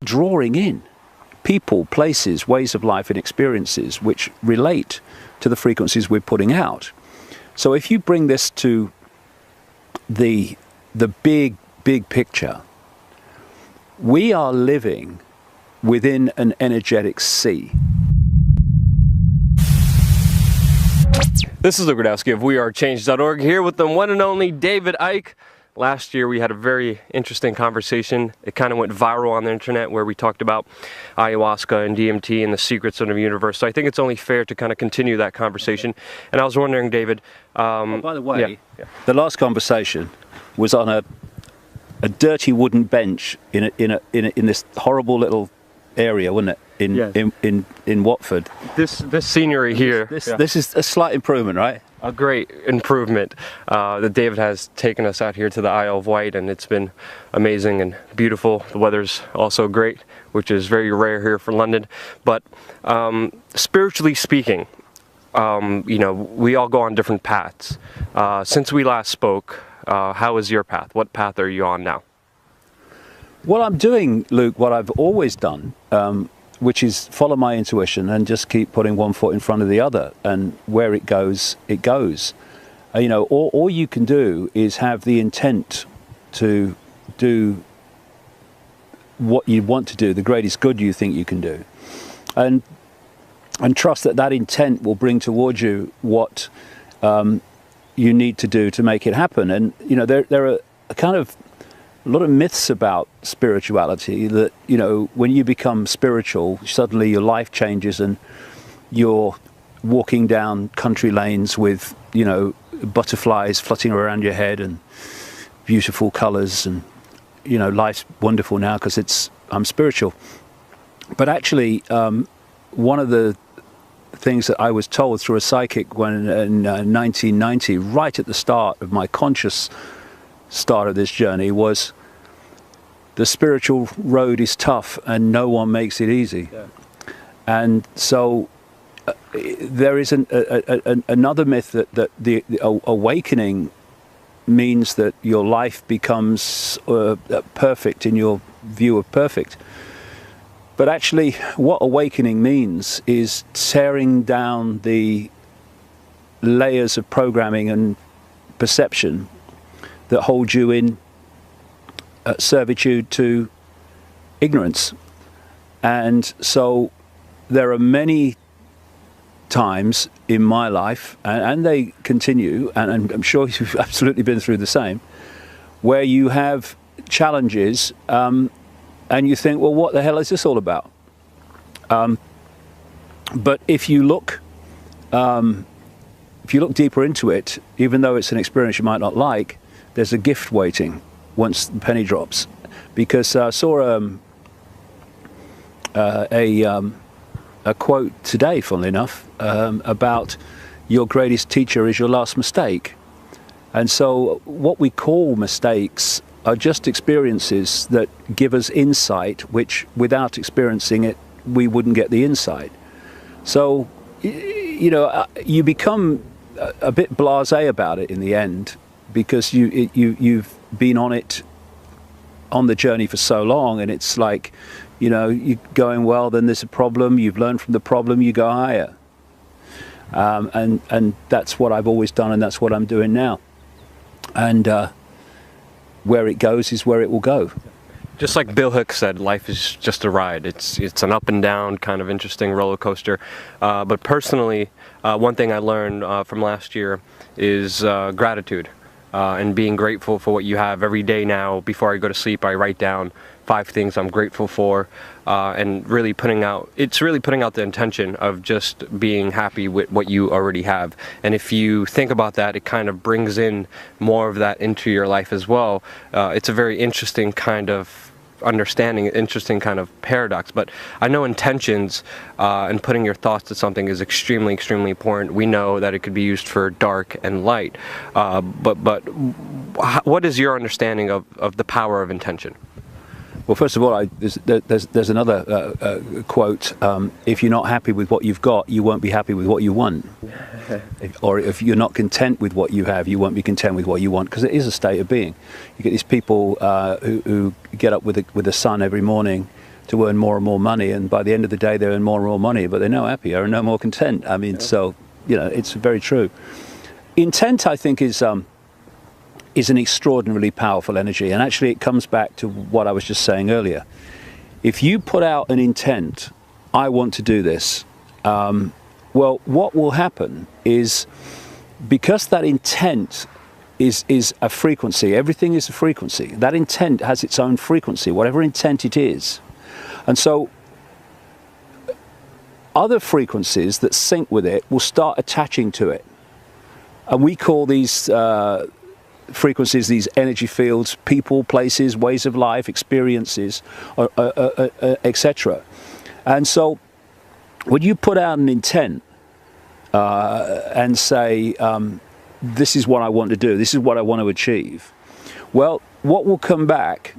drawing in people, places, ways of life and experiences which relate to the frequencies we're putting out. So if you bring this to the big picture, we are living within an energetic sea. This is Luke Radowski of WeAreChange.org, here with the one and only David Icke. Last year we had a very interesting conversation. It kind of went viral on the internet where we talked about ayahuasca and DMT and the secrets of the universe. So I think it's only fair to kind of continue that conversation. And I was wondering, David... by the way, the last conversation was on a dirty wooden bench in this horrible little area, wasn't it? In Watford. This scenery here. This is a slight improvement, right? A great improvement that David has taken us out here to the Isle of Wight, and it's been amazing and beautiful. The weather's also great, which is very rare here for London. But spiritually speaking, you know, we all go on different paths. Since we last spoke, how is your path? What path are you on now? Well, I'm doing, Luke, what I've always done, which is follow my intuition and just keep putting one foot in front of the other, and where it goes, it goes. You know, all you can do is have the intent to do what you want to do, the greatest good you think you can do, and trust that that intent will bring towards you what you need to do to make it happen. And you know, there are a lot of myths about spirituality that, you know, when you become spiritual, suddenly your life changes and you're walking down country lanes with, you know, butterflies flutting around your head and beautiful colors, and, you know, life's wonderful now because I'm spiritual. But actually, one of the things that I was told through a psychic when in 1990, right at the start of my conscious start of this journey, was the spiritual road is tough and no one makes it easy. Yeah. And so there is another myth that the awakening means that your life becomes perfect in your view of perfect. But actually what awakening means is tearing down the layers of programming and perception that hold you in servitude to ignorance. And so there are many times in my life, and they continue, and I'm sure you've absolutely been through the same, where you have challenges and you think, well, what the hell is this all about? But if you look deeper into it, even though it's an experience you might not like, there's a gift waiting once the penny drops. Because I saw a quote today, funnily enough, about your greatest teacher is your last mistake. And so what we call mistakes are just experiences that give us insight, which without experiencing it, we wouldn't get the insight. So, you know, you become a bit blasé about it in the end, because you've been on the journey for so long, and it's like, you know, you're going, well, then there's a problem, you've learned from the problem, you go higher. And that's what I've always done, and that's what I'm doing now. And where it goes is where it will go. Just like Bill Hicks said, life is just a ride. It's an up and down kind of interesting roller coaster. But personally, one thing I learned from last year is gratitude. And being grateful for what you have every day now. Before I go to sleep, I write down 5 things I'm grateful for, and really putting out the intention of just being happy with what you already have. And if you think about that, it kind of brings in more of that into your life as well. It's a very interesting kind of understanding, interesting kind of paradox. But I know intentions and putting your thoughts to something is extremely, extremely important. We know that it could be used for dark and light. But what is your understanding of the power of intention? Well, first of all, there's another quote. If you're not happy with what you've got, you won't be happy with what you want. Or if you're not content with what you have, you won't be content with what you want, because it is a state of being. You get these people who get up with the sun every morning, to earn more and more money, and by the end of the day they earn more and more money, but they're no happier and no more content. I mean, so, you know, it's very true. Intent, I think, is an extraordinarily powerful energy, and actually it comes back to what I was just saying earlier. If you put out an intent, I want to do this, well, what will happen is, because that intent is a frequency, everything is a frequency, that intent has its own frequency, whatever intent it is. And so other frequencies that sync with it will start attaching to it. And we call these frequencies, these energy fields, people, places, ways of life, experiences, etc. And so when you put out an intent and say, this is what I want to do, this is what I want to achieve, well, what will come back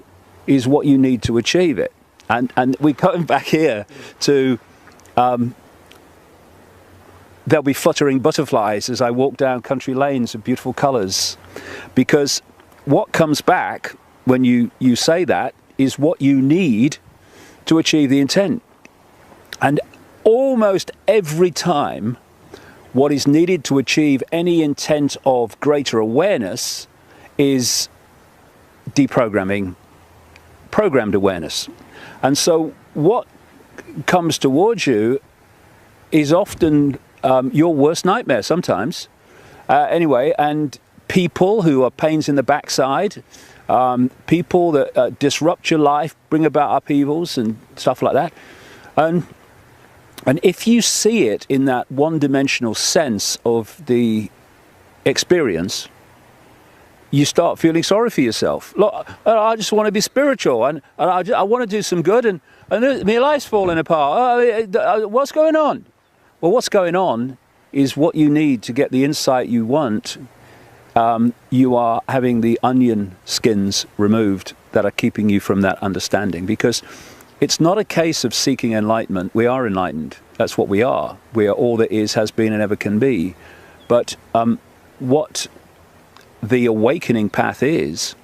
is what you need to achieve it. And we're coming back here to, there'll be fluttering butterflies as I walk down country lanes of beautiful colours, because what comes back when you say that is what you need to achieve the intent. And almost every time, what is needed to achieve any intent of greater awareness is deprogramming programmed awareness. And so what comes towards you is often your worst nightmare sometimes. Anyway, and people who are pains in the backside, people that disrupt your life, bring about upheavals and stuff like that. And if you see it in that one-dimensional sense of the experience, you start feeling sorry for yourself. Look, I just want to be spiritual, and I want to do some good, and my life's falling apart. What's going on? Well, what's going on is what you need to get the insight you want. You are having the onion skins removed that are keeping you from that understanding, because it's not a case of seeking enlightenment. We are enlightened. That's what we are. We are all that is, has been, and ever can be. But what the awakening path is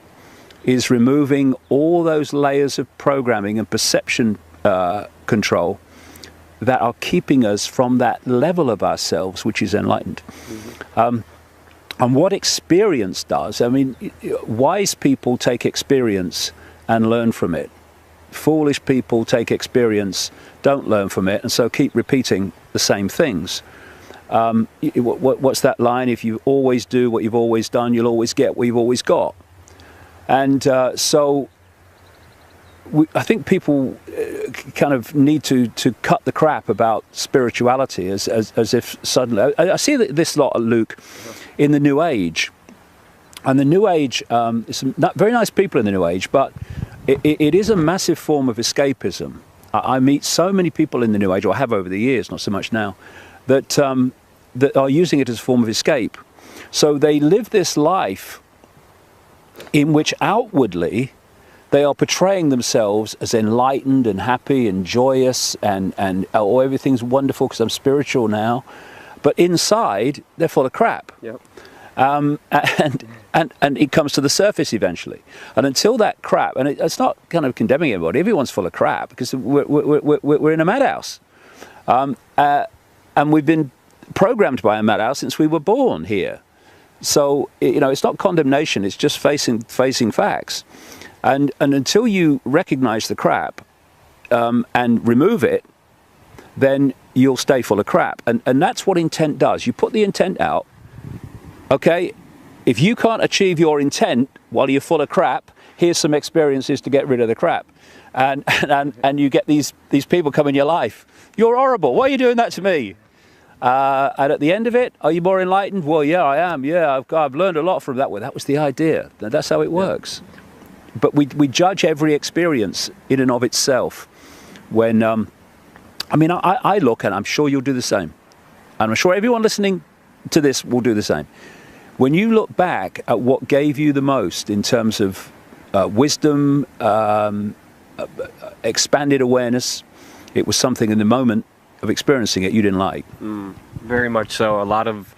removing all those layers of programming and perception control that are keeping us from that level of ourselves, which is enlightened. Mm-hmm. And what experience does, I mean, wise people take experience and learn from it. Foolish people take experience, don't learn from it, and so keep repeating the same things. What's that line? If you always do what you've always done, you'll always get what you've always got. And so I think people kind of need to cut the crap about spirituality as if suddenly... I see this lot, Luke, in the New Age. And the New Age, some very nice people in the New Age, but it is a massive form of escapism. I meet so many people in the New Age, or have over the years, not so much now, that are using it as a form of escape. So they live this life in which outwardly they are portraying themselves as enlightened and happy and joyous and oh, everything's wonderful because I'm spiritual now. But inside, they're full of crap. Yep. And it comes to the surface eventually. And until that crap, and it's not kind of condemning everybody, everyone's full of crap because we're in a madhouse. And we've been programmed by a madhouse since we were born here. So, you know, it's not condemnation, it's just facing facts. And until you recognize the crap and remove it, then you'll stay full of crap. And that's what intent does. You put the intent out, okay? If you can't achieve your intent while you're full of crap, here's some experiences to get rid of the crap. And you get these people come in your life. You're horrible. Why are you doing that to me? And at the end of it, are you more enlightened? Well, yeah, I am. Yeah, I've learned a lot from that. Well, that was the idea. That's how it works. But we judge every experience in and of itself. When, I mean, I look, and I'm sure you'll do the same. And I'm sure everyone listening to this will do the same. When you look back at what gave you the most in terms of wisdom, expanded awareness, it was something in the moment of experiencing it you didn't like. very much so. A lot of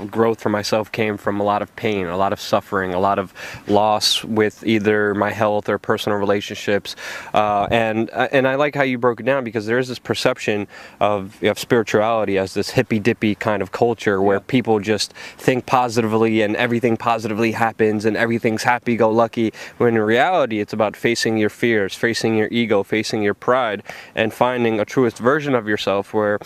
growth for myself came from a lot of pain, a lot of suffering, a lot of loss with either my health or personal relationships. And I like how you broke it down, because there is this perception of spirituality as this hippy-dippy kind of culture where people just think positively and everything positively happens and everything's happy-go-lucky, when in reality it's about facing your fears, facing your ego, facing your pride, and finding a truest version of yourself where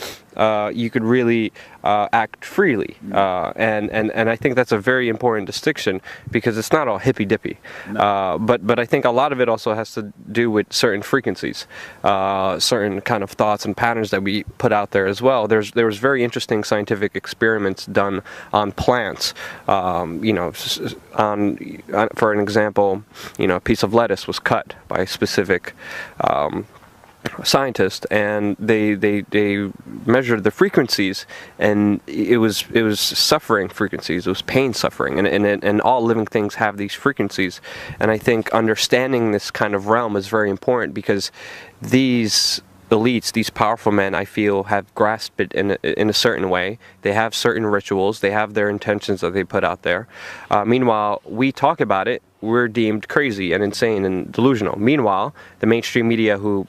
you could really act freely. And I think that's a very important distinction, because it's not all hippy-dippy. No. But I think a lot of it also has to do with certain frequencies, certain kind of thoughts and patterns that we put out there as well. There was very interesting scientific experiments done on plants. For an example, a piece of lettuce was cut by a specific scientist, and they measured the frequencies, and it was suffering frequencies, it was pain suffering, and all living things have these frequencies. And I think understanding this kind of realm is very important, because these elites, these powerful men, I feel, have grasped it in a certain way. They have certain rituals, they have their intentions that they put out there. Meanwhile, we talk about it, we're deemed crazy and insane and delusional. Meanwhile, the mainstream media, who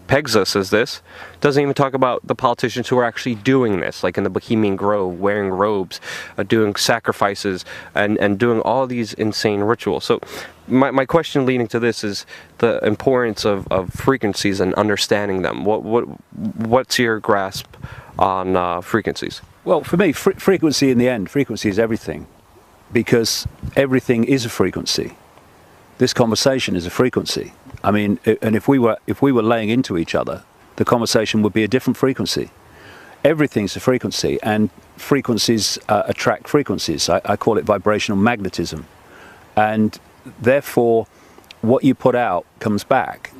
pegs us as this, doesn't even talk about the politicians who are actually doing this, like in the Bohemian Grove, wearing robes, doing sacrifices, and doing all these insane rituals. So my question leading to this is the importance of frequencies and understanding them. What's your grasp on frequencies? Well, for me, frequency in the end, frequency is everything, because everything is a frequency. This conversation is a frequency. I mean, and if we were laying into each other, the conversation would be a different frequency. Everything's a frequency, and frequencies attract frequencies. I call it vibrational magnetism, and therefore, what you put out comes back.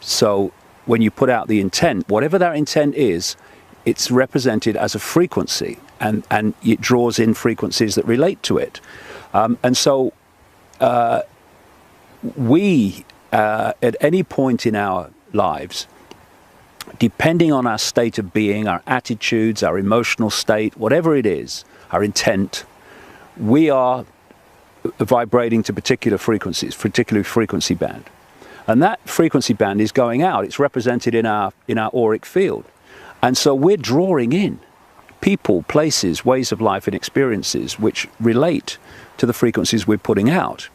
So when you put out the intent, whatever that intent is, it's represented as a frequency, and it draws in frequencies that relate to it. And so we, at any point in our lives, depending on our state of being, our attitudes, our emotional state, whatever it is, our intent, we are vibrating to particular frequencies, particular frequency band. And that frequency band is going out. It's represented in our auric field. And so we're drawing in people, places, ways of life and experiences which relate to the frequencies we're putting out.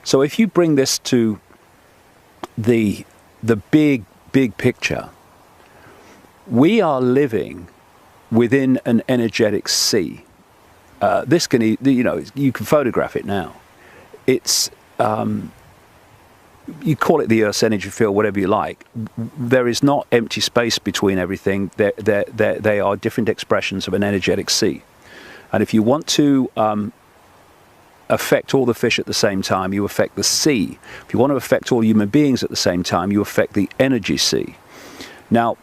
So if you bring this to the big picture, we are living within an energetic sea. This can, you can photograph it now. It's, you call it the Earth's energy field, whatever you like. There is not empty space between everything. They are different expressions of an energetic sea. And if you want to affect all the fish at the same time, you affect the sea. If you want to affect all human beings at the same time, you affect the energy sea. Now,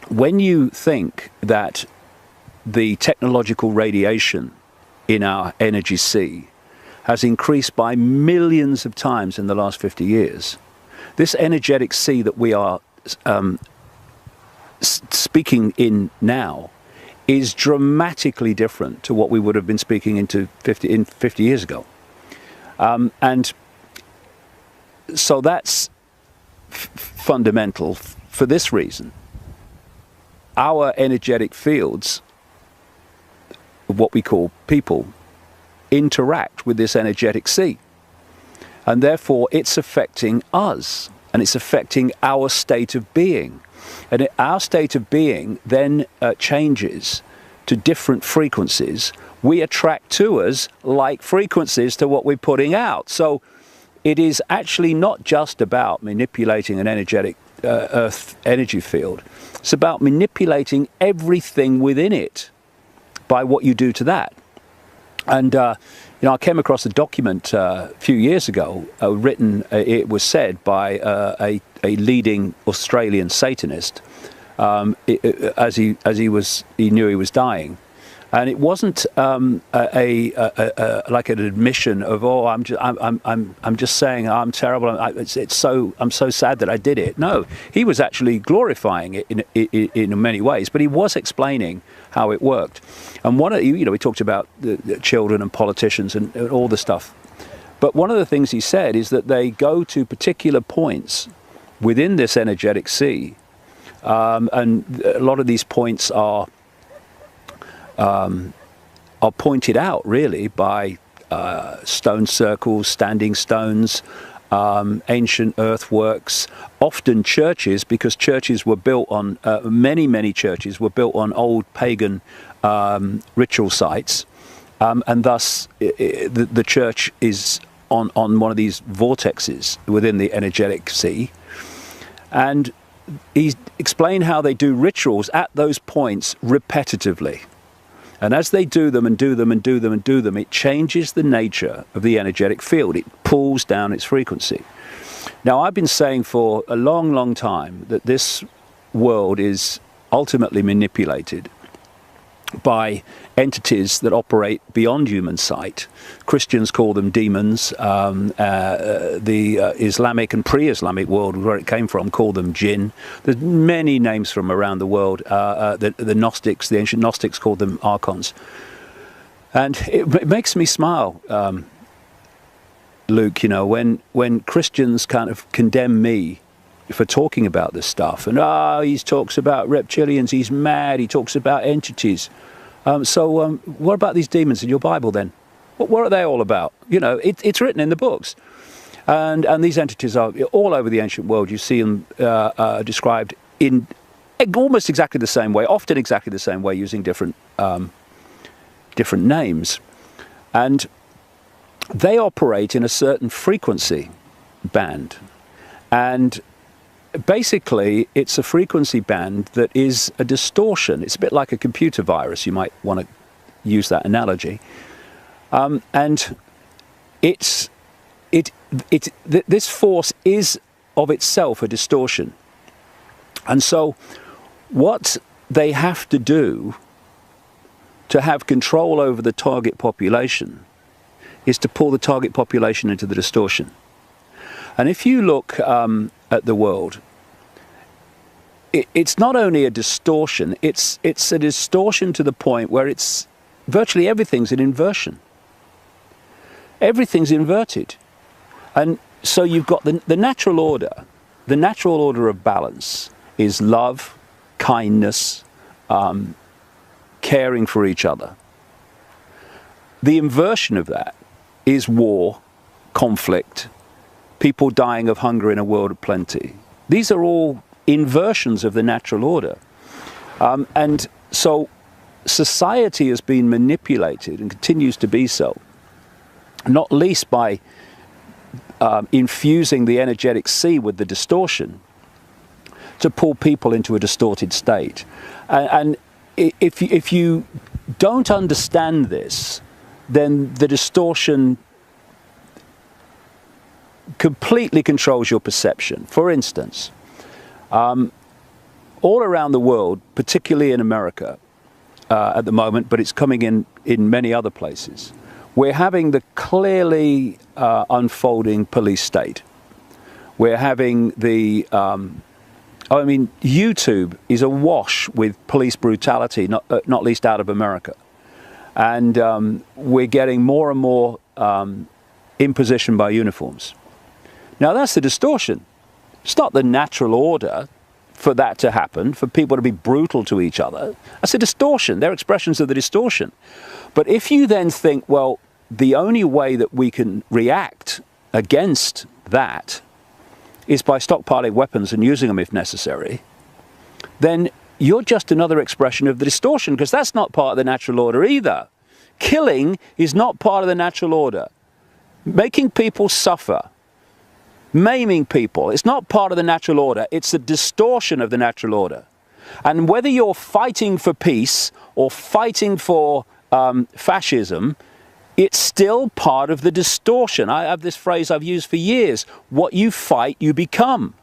when you think that the technological radiation in our energy sea has increased by millions of times in the last 50 years, this energetic sea that we are speaking in now is dramatically different to what we would have been speaking into 50 years ago. And so that's fundamental for this reason. Our energetic fields, what we call people, interact with this energetic sea. And therefore it's affecting us, and it's affecting our state of being. And our state of being then changes to different frequencies. We attract to us like frequencies to what we're putting out. So it is actually not just about manipulating an energetic Earth energy field. It's about manipulating everything within it by what you do to that. And I came across a document a few years ago, written, it was said, by a leading Australian Satanist, as he knew he was dying, And it wasn't like an admission of, oh, I'm just saying I'm terrible. I'm so sad that I did it. No, he was actually glorifying it in many ways, but he was explaining how it worked. And we talked about the children and politicians and all the stuff. But one of the things he said is that they go to particular points within this energetic sea, and a lot of these points are pointed out really by stone circles, standing stones, ancient earthworks, often churches, because churches were built on, many churches were built on old pagan ritual sites, and thus the church is on one of these vortexes within the energetic sea. And he explained how they do rituals at those points repetitively. And as they do them and do them and do them and do them, it changes the nature of the energetic field. It pulls down its frequency. Now, I've been saying for a long, long time that this world is ultimately manipulated by entities that operate beyond human sight. Christians call them demons. The Islamic and pre-Islamic world, where it came from, call them jinn. There's many names from around the world. The Gnostics, the ancient Gnostics, called them archons. And it makes me smile, Luke, when Christians kind of condemn me for talking about this stuff, and he talks about reptilians, he's mad, he talks about entities. So what about these demons in your Bible then? What are they all about? It's written in the books, and these entities are all over the ancient world. You see them described in almost exactly the same way, often exactly the same way, using different names, and they operate in a certain frequency band, and basically, it's a frequency band that is a distortion. It's a bit like a computer virus. You might want to use that analogy. And this force is of itself a distortion. And so, what they have to do to have control over the target population is to pull the target population into the distortion. And if you look at the world, it's not only a distortion, it's a distortion to the point where it's virtually everything's an inversion. Everything's inverted. And so you've got the natural order. The natural order of balance is love, kindness, caring for each other. The inversion of that is war, conflict, people dying of hunger in a world of plenty. These are all inversions of the natural order. And so society has been manipulated and continues to be so, not least by infusing the energetic sea with the distortion to pull people into a distorted state. And if you don't understand this, then the distortion completely controls your perception. For instance, all around the world, particularly in America at the moment, but it's coming in many other places, we're having the clearly unfolding police state. We're having YouTube is awash with police brutality, not least out of America. And we're getting more and more imposition by uniforms. Now that's the distortion. It's not the natural order for that to happen, for people to be brutal to each other. That's a distortion. They're expressions of the distortion. But if you then think, well, the only way that we can react against that is by stockpiling weapons and using them if necessary, then you're just another expression of the distortion, because that's not part of the natural order either. Killing is not part of the natural order. Making people suffer, maiming people, it's not part of the natural order. It's a distortion of the natural order. And whether you're fighting for peace or fighting for fascism, it's still part of the distortion. I have this phrase I've used for years: what you fight, you become.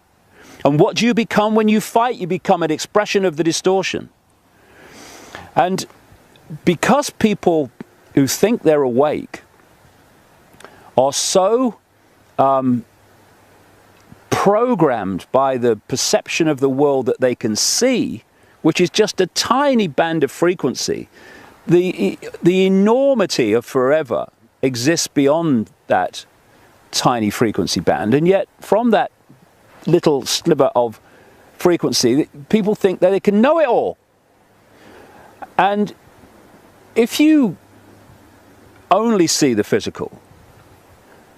And what do you become when you fight? You become an expression of the distortion. And because people who think they're awake are so programmed by the perception of the world that they can see, which is just a tiny band of frequency, the enormity of forever exists beyond that tiny frequency band, and yet from that little sliver of frequency, people think that they can know it all. And if you only see the physical,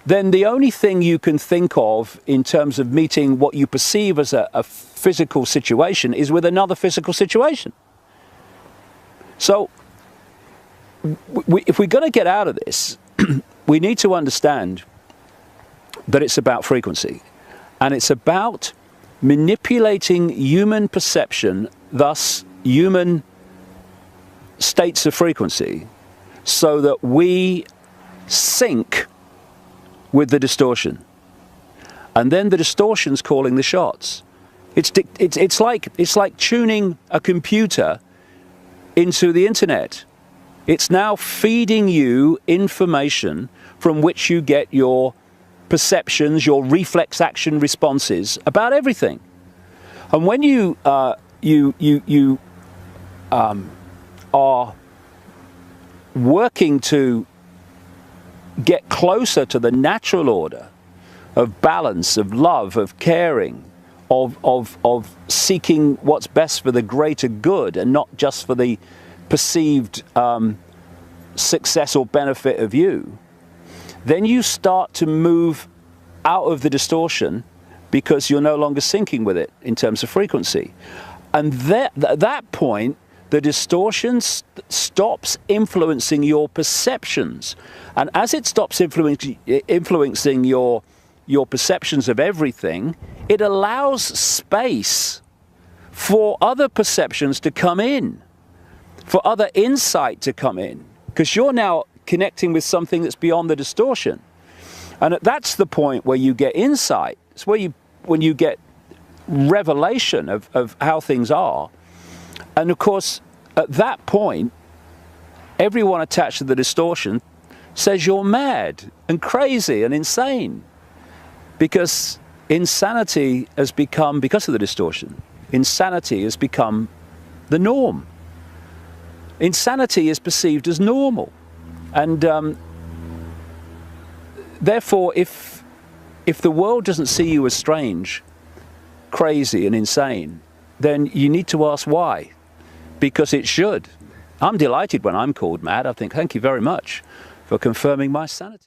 then the only thing you can think of in terms of meeting what you perceive as a physical situation is with another physical situation. So if we're going to get out of this, we need to understand that it's about frequency, and it's about manipulating human perception, thus human states of frequency, so that we sync with the distortion, and then the distortion's calling the shots. It's like tuning a computer into the internet. It's now feeding you information from which you get your perceptions, your reflex action responses about everything. And when you are working to get closer to the natural order of balance, of love, of caring, of seeking what's best for the greater good and not just for the perceived success or benefit of you, then you start to move out of the distortion because you're no longer syncing with it in terms of frequency. And at that point, the distortion stops influencing your perceptions. And as it stops influencing your perceptions of everything, it allows space for other perceptions to come in, for other insight to come in, because you're now connecting with something that's beyond the distortion. And that's the point where you get insight. It's when you get revelation of how things are. And of course, at that point, everyone attached to the distortion says you're mad and crazy and insane, because insanity has become, because of the distortion, insanity has become the norm. Insanity is perceived as normal. And therefore, if the world doesn't see you as strange, crazy and insane, then you need to ask why. Because it should. I'm delighted when I'm called mad. I think, thank you very much for confirming my sanity.